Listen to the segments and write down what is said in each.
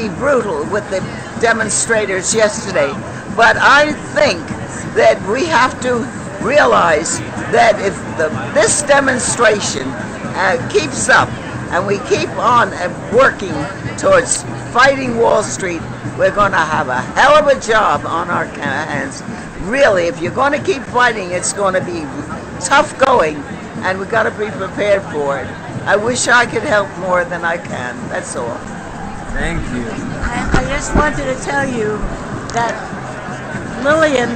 pretty brutal with the demonstrators yesterday. But I think that we have to realize that if this demonstration keeps up and we keep on working towards fighting Wall Street, we're going to have a hell of a job on our hands. Really, if you're going to keep fighting, it's going to be tough going, and we've got to be prepared for it. I wish I could help more than I can. That's all. Thank you. I just wanted to tell you that Lillian,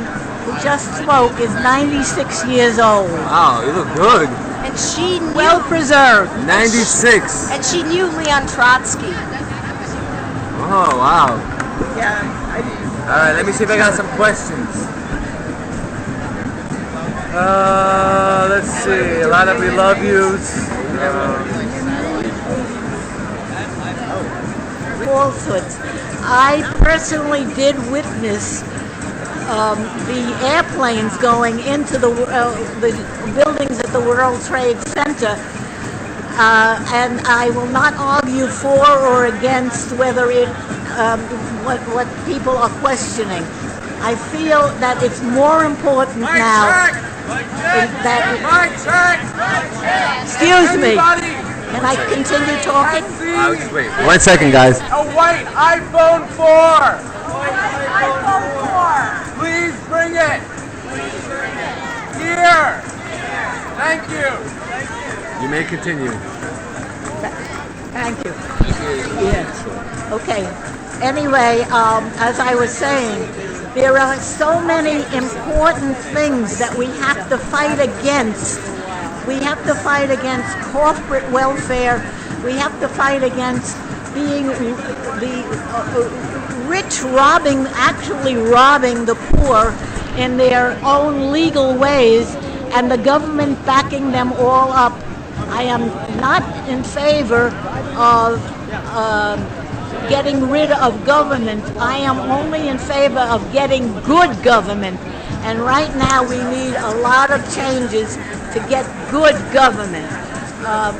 who just spoke, is 96 years old. Wow, you look good. And she knew, Well preserved. 96. and she knew Leon Trotsky. Oh, wow. Yeah. All right, let me see if I got some questions. Let's see. A lot of we love yous. Falsehoods. I personally did witness the airplanes going into the buildings at the World Trade Center, and I will not argue for or against whether it what people are questioning. I feel that it's more important now. Excuse me. Can I continue talking? Just wait. 1 second, guys. A white iPhone 4! iPhone 4. Please bring it! Here! Thank you! You may continue. Thank you. Yes. Okay. Anyway, as I was saying, there are so many important things that we have to fight against. We have to fight against corporate welfare. We have to fight against being the rich actually robbing the poor in their own legal ways, and the government backing them all up. I am not in favor of getting rid of government. I am only in favor of getting good government. And right now we need a lot of changes to get good government. I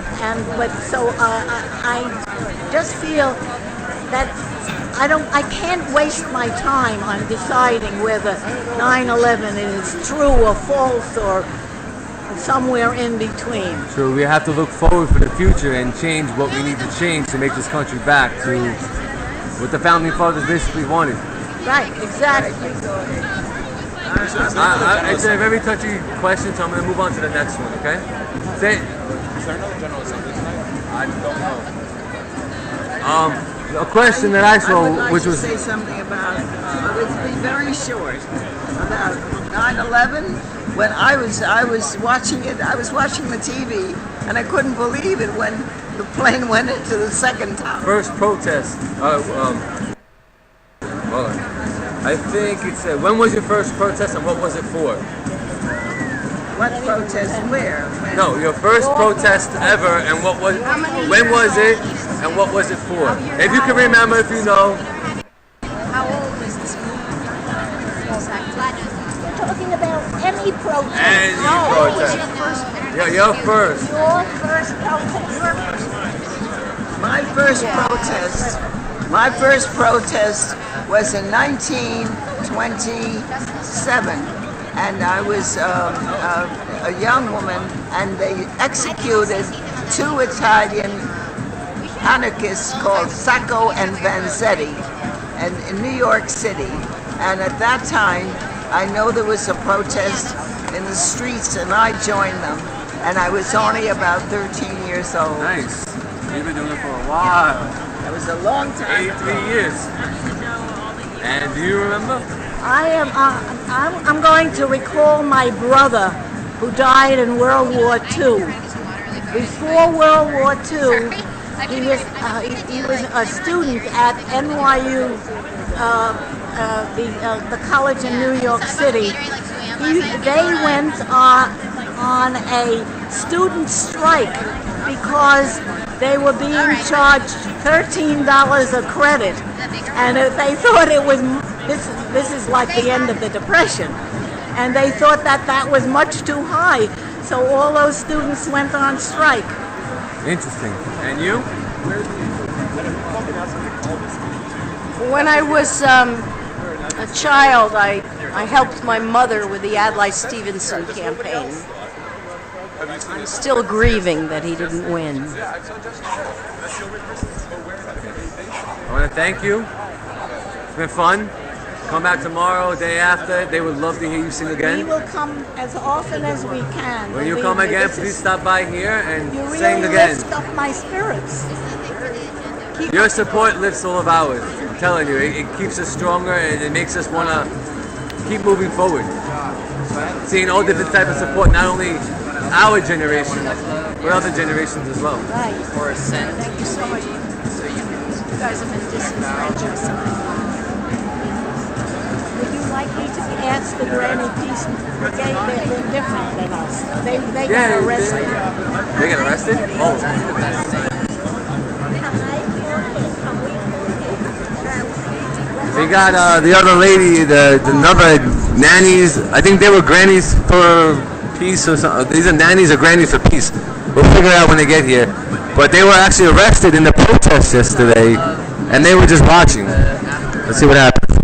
just feel that I can't waste my time on deciding whether 9/11 is true or false or somewhere in between. So we have to look forward for the future and change what we need to change to make this country back to what the founding fathers basically wanted. Right, exactly. It's a very touchy question, so I'm going to move on to the next one, okay? Say it. Is there another General Assembly tonight? I don't know. A question that I saw, I would like which to was... say something about, let's be very short, about 9/11. When I was watching it, I was watching the TV, and I couldn't believe it when the plane went into the second tower. First protest. Well, I think it's... when was your first protest and what was it for? What protest? Where? When? No, your first protest ever, and what was... When was it, and what was it for? If you can remember, if you know. How old was this movement? We're talking about any protest. Any protest. Yeah, your first. Your first protest. My first protest was in 1927, and I was a young woman, and they executed two Italian anarchists called Sacco and Vanzetti in New York City. And at that time, I know there was a protest in the streets, and I joined them, and I was only about 13 years old. Nice. You've been doing it for a while. It was a long time. 83 years. And do you remember? I'm going to recall my brother who died in World War II. Before World War II, he was a student at NYU, the college in New York City. They went on a student strike because they were being charged $13 a credit, and they thought it was this is like the end of the Depression, and they thought that was much too high, so all those students went on strike. Interesting. And you? When I was a child, I helped my mother with the Adlai Stevenson campaign. I'm still grieving that he didn't win. I want to thank you. It's been fun. Come back tomorrow, day after. They would love to hear you sing We again. will come as often as we can. When you Believe come me, again, this please is- stop by here and You sing really again. lift up my spirits. Keep Your support lifts all of ours. I'm telling you, it keeps us stronger and it makes us want to keep moving forward. Seeing all different types of support, not only our generation, but other generations as well. right. Thank you so much. You guys have been disenfranchised. Would you like me to ask the Granny Peace Brigade? They're different than us. They got arrested. They get arrested? Oh. We got the other lady, another nannies. I think they were grannies for peace or something. These are nannies or grannies for peace. We'll figure it out when they get here. But they were actually arrested in the protest yesterday, and they were just watching. Let's see what happens.